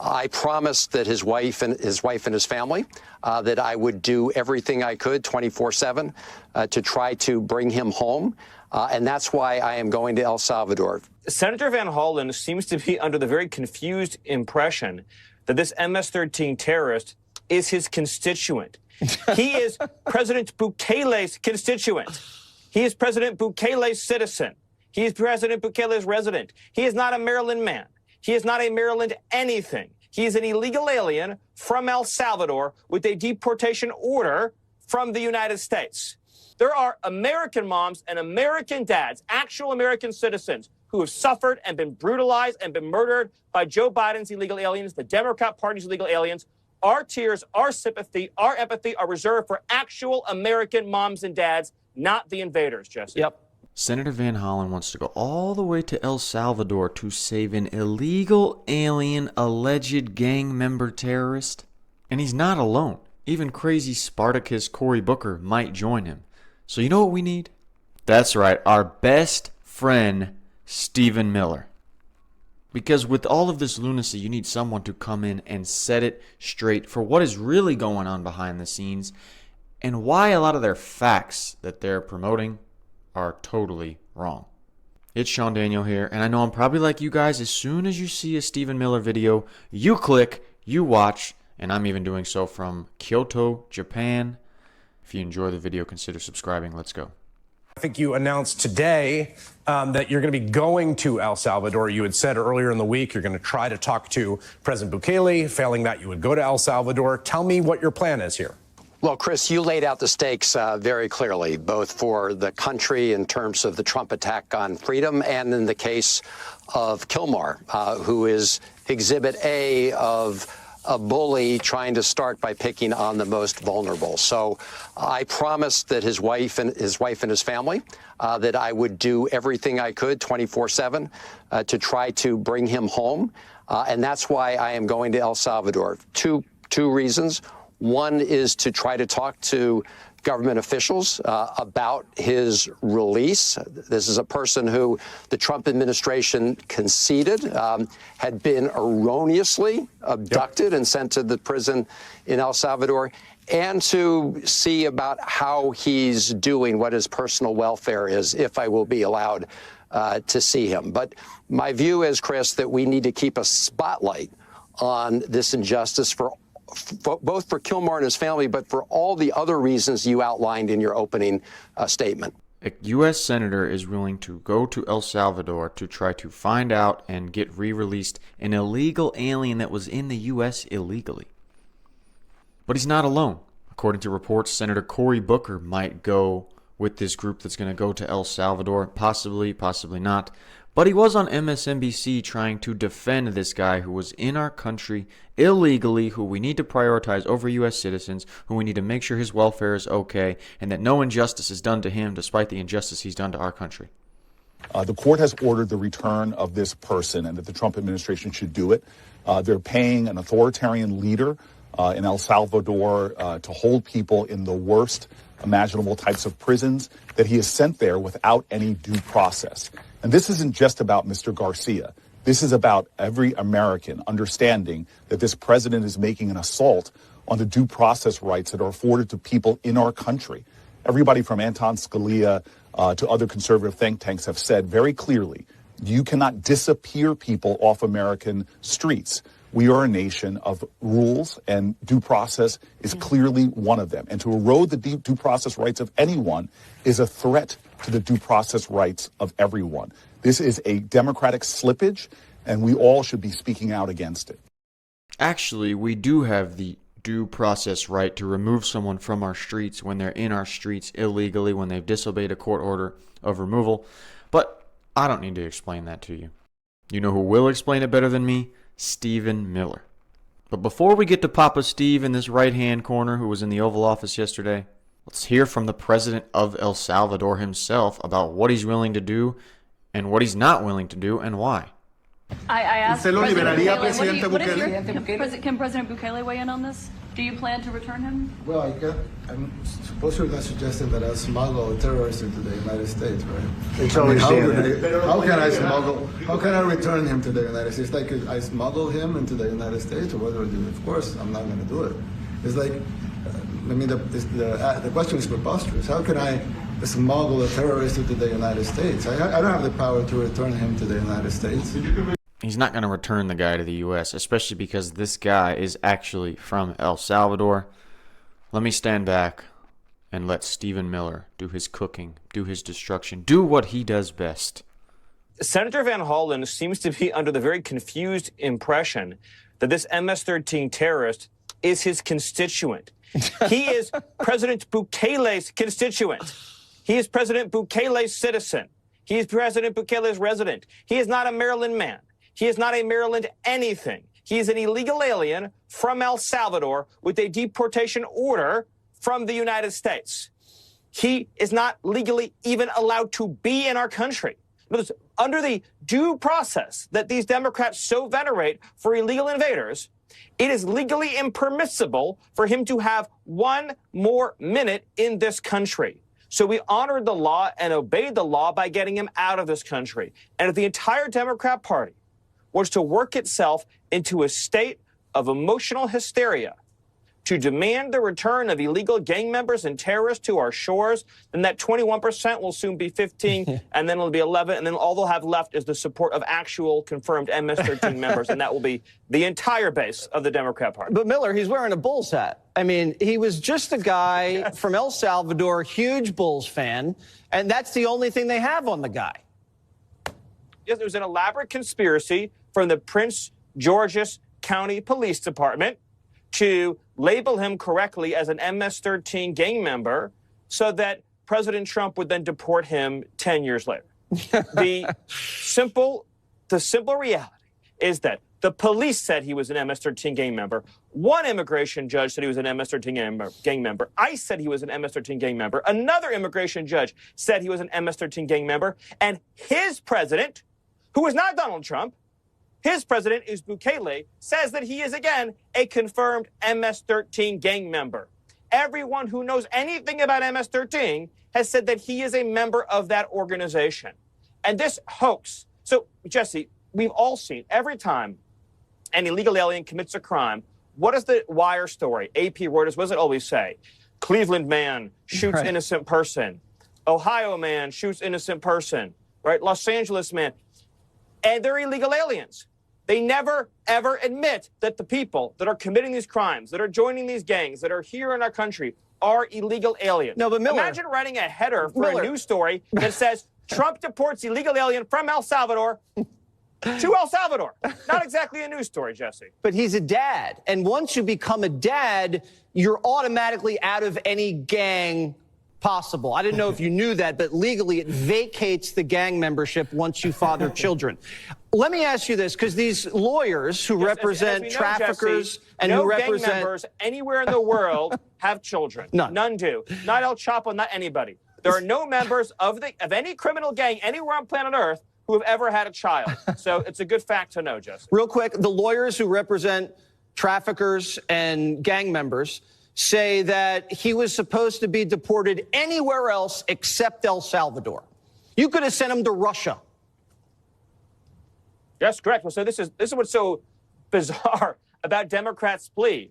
I promised that his wife and his family that I would do everything I could 24/7 to try to bring him home. And that's why I am going to El Salvador. Senator Van Hollen seems to be under the very confused impression that this MS-13 terrorist is his constituent. He is President Bukele's constituent. He is President Bukele's citizen. He is President Bukele's resident. He is not a Maryland man. He is not a Maryland anything. He is an illegal alien from El Salvador with a deportation order from the United States. There are American moms and American dads, actual American citizens, who have suffered and been brutalized and been murdered by Joe Biden's illegal aliens, the Democrat Party's illegal aliens. Our tears, our sympathy, our empathy are reserved for actual American moms and dads, not the invaders, Jesse. Yep. Senator Van Hollen wants to go all the way to El Salvador to save an illegal alien alleged gang member terrorist. And he's not alone. Even crazy Spartacus Cory Booker might join him. So you know what we need? That's right, our best friend, Stephen Miller. Because with all of this lunacy, you need someone to come in and set it straight for what is really going on behind the scenes and why a lot of their facts that they're promoting are totally wrong. It's SeanDaniel here, and I know I'm probably like you guys. As soon as you see a Stephen Miller video, you click, you watch, and I'm even doing so from Kyoto, Japan. If you enjoy the video, consider subscribing. Let's go. I think you announced today that you're going to be going to El Salvador. You had said earlier in the week you're going to try to talk to President Bukele. Failing that, you would go to El Salvador. Tell me what your plan is here. Well, Chris, you laid out the stakes very clearly, both for the country in terms of the Trump attack on freedom and in the case of Kilmar, who is Exhibit A of a bully trying to start by picking on the most vulnerable. So I promised that his wife and his family that I would do everything I could 24/7 to try to bring him home. And that's why I am going to El Salvador. Two reasons. One is to try to talk to government officials about his release. This is a person who the Trump administration conceded had been erroneously abducted and sent to the prison in El Salvador, and to see about how he's doing, what his personal welfare is, if I will be allowed to see him. But my view is, Chris, that we need to keep a spotlight on this injustice for both for Kilmar and his family, but for all the other reasons you outlined in your opening statement. A U.S. senator is willing to go to El Salvador to try to find out and get re-released an illegal alien that was in the U.S. illegally. But he's not alone. According to reports, Senator Cory Booker might go with this group that's going to go to El Salvador. Possibly, possibly not. But he was on MSNBC trying to defend this guy who was in our country illegally, who we need to prioritize over U.S. citizens, who we need to make sure his welfare is okay, and that no injustice is done to him despite the injustice he's done to our country. The court has ordered the return of this person and that the Trump administration should do it. They're paying an authoritarian leader in El Salvador to hold people in the worst imaginable types of prisons that he is sent there without any due process. And this isn't just about Mr. Garcia. This is about every American understanding that this president is making an assault on the due process rights that are afforded to people in our country. Everybody from Anton Scalia to other conservative think tanks have said very clearly, you cannot disappear people off American streets. We are a nation of rules, and due process is clearly one of them. And to erode the due process rights of anyone is a threat to the due process rights of everyone. This is a democratic slippage, and we all should be speaking out against it. Actually, we do have the due process right to remove someone from our streets when they're in our streets illegally, when they've disobeyed a court order of removal. But I don't need to explain that to you. You know who will explain it better than me? Stephen Miller. But before we get to Papa Steve in this right-hand corner who was in the Oval Office yesterday, let's hear from the president of El Salvador himself about what he's willing to do and what he's not willing to do and why. I asked ¿Usted lo liberaría, President Presidente Bukele? Can President Bukele weigh in on this? Do you plan to return him? Well, I'm suppose you're not suggesting that I smuggle a terrorist into the United States, right? How can I smuggle? How can I return him to the United States? Like I smuggle him into the United States, or what do I do? Of course, I'm not going to do it. It's like, I mean, the question is preposterous. How can I smuggle a terrorist into the United States? I don't have the power to return him to the United States. He's not going to return the guy to the U.S., especially because this guy is actually from El Salvador. Let me stand back and let Stephen Miller do his cooking, do his destruction, do what he does best. Senator Van Hollen seems to be under the very confused impression that this MS-13 terrorist is his constituent. He is President Bukele's constituent. He is President Bukele's citizen. He is President Bukele's resident. He is not a Maryland man. He is not a Maryland anything. He is an illegal alien from El Salvador with a deportation order from the United States. He is not legally even allowed to be in our country. Under the due process that these Democrats so venerate for illegal invaders, it is legally impermissible for him to have one more minute in this country. So we honored the law and obeyed the law by getting him out of this country. And if the entire Democrat Party was to work itself into a state of emotional hysteria to demand the return of illegal gang members and terrorists to our shores, then that 21% will soon be 15, and then it'll be 11, and then all they'll have left is the support of actual confirmed MS-13 members, and that will be the entire base of the Democrat Party. But Miller, he's wearing a Bulls hat. I mean, he was just a guy from El Salvador, huge Bulls fan, and that's the only thing they have on the guy. Yes, there was an elaborate conspiracy from the Prince George's County Police Department to label him correctly as an MS-13 gang member so that President Trump would then deport him 10 years later. The simple reality is that the police said he was an MS-13 gang member. One immigration judge said he was an MS-13 gang member. ICE said he was an MS-13 gang member. Another immigration judge said he was an MS-13 gang member. And his president, who is not Donald Trump, his president is Bukele, says that he is, again, a confirmed MS-13 gang member. Everyone who knows anything about MS-13 has said that he is a member of that organization. And this hoax, so, Jesse, we've all seen every time an illegal alien commits a crime, what is the wire story? AP, Reuters, what does it always say? Cleveland man shoots innocent person. Ohio man shoots innocent person, right? Los Angeles man. And they're illegal aliens. They never, ever admit that the people that are committing these crimes, that are joining these gangs, that are here in our country, are illegal aliens. No, but Miller, imagine writing a header for a news story that says, Trump deports illegal alien from El Salvador to El Salvador. Not exactly a news story, Jesse. but he's a dad. And once you become a dad, you're automatically out of any gang possible. I didn't know if you knew that, but legally it vacates the gang membership once you father children. Let me ask you this, because these lawyers who represent traffickers and who represent gang members anywhere in the world have children. None do. Not El Chapo, not anybody. There are no members of any criminal gang anywhere on planet Earth who have ever had a child. So it's a good fact to know, Jesse. Real quick, the lawyers who represent traffickers and gang members say that he was supposed to be deported anywhere else except El Salvador. You could have sent him to Russia. That's correct. Well, so this is what's so bizarre about Democrats' plea.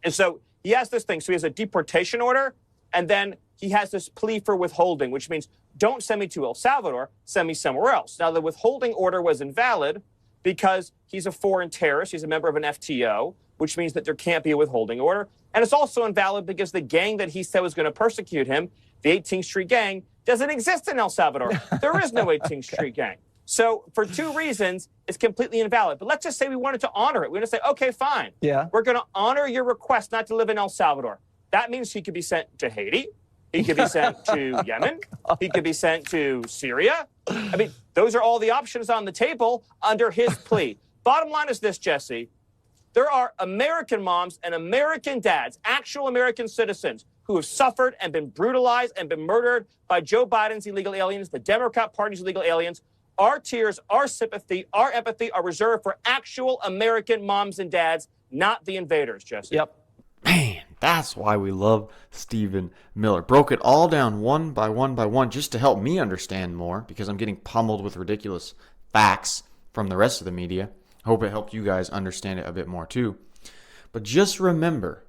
And so he has this thing. So he has a deportation order, and then he has this plea for withholding, which means don't send me to El Salvador, send me somewhere else. Now, the withholding order was invalid because he's a foreign terrorist. He's a member of an FTO, which means that there can't be a withholding order. And it's also invalid because the gang that he said was going to persecute him, the 18th Street Gang, doesn't exist in El Salvador. There is no 18th Street Gang. So for two reasons, it's completely invalid. But let's just say we wanted to honor it. We're going to say, okay, fine. Yeah. We're going to honor your request not to live in El Salvador. That means he could be sent to Haiti. He could be sent to Yemen. He could be sent to Syria. I mean, those are all the options on the table under his plea. Bottom line is this, Jesse. There are American moms and American dads, actual American citizens, who have suffered and been brutalized and been murdered by Joe Biden's illegal aliens, the Democrat Party's illegal aliens. Our tears, our sympathy, our empathy are reserved for actual American moms and dads, not the invaders, Jesse. Yep. Man, that's why we love Stephen Miller. Broke it all down one by one just to help me understand more, because I'm getting pummeled with ridiculous facts from the rest of the media. I hope it helped you guys understand it a bit more too. But just remember,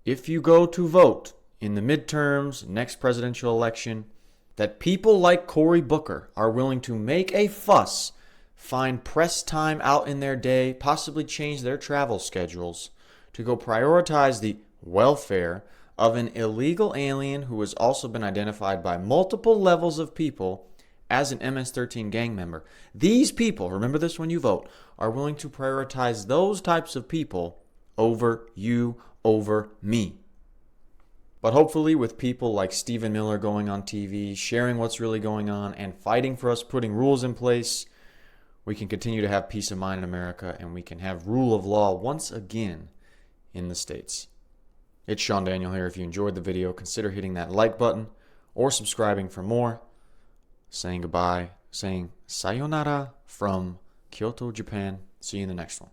if you go to vote in the midterms, next presidential election, that people like Cory Booker are willing to make a fuss, find press time out in their day, possibly change their travel schedules to go prioritize the welfare of an illegal alien who has also been identified by multiple levels of people as an MS-13 gang member. These people, remember this when you vote, are willing to prioritize those types of people over you, over me. But hopefully with people like Stephen Miller going on TV, sharing what's really going on, and fighting for us, putting rules in place, we can continue to have peace of mind in America, and we can have rule of law once again in the States. It's itsSeanDaniel here. If you enjoyed the video, consider hitting that like button or subscribing for more. Saying goodbye, saying sayonara from Kyoto, Japan. See you in the next one.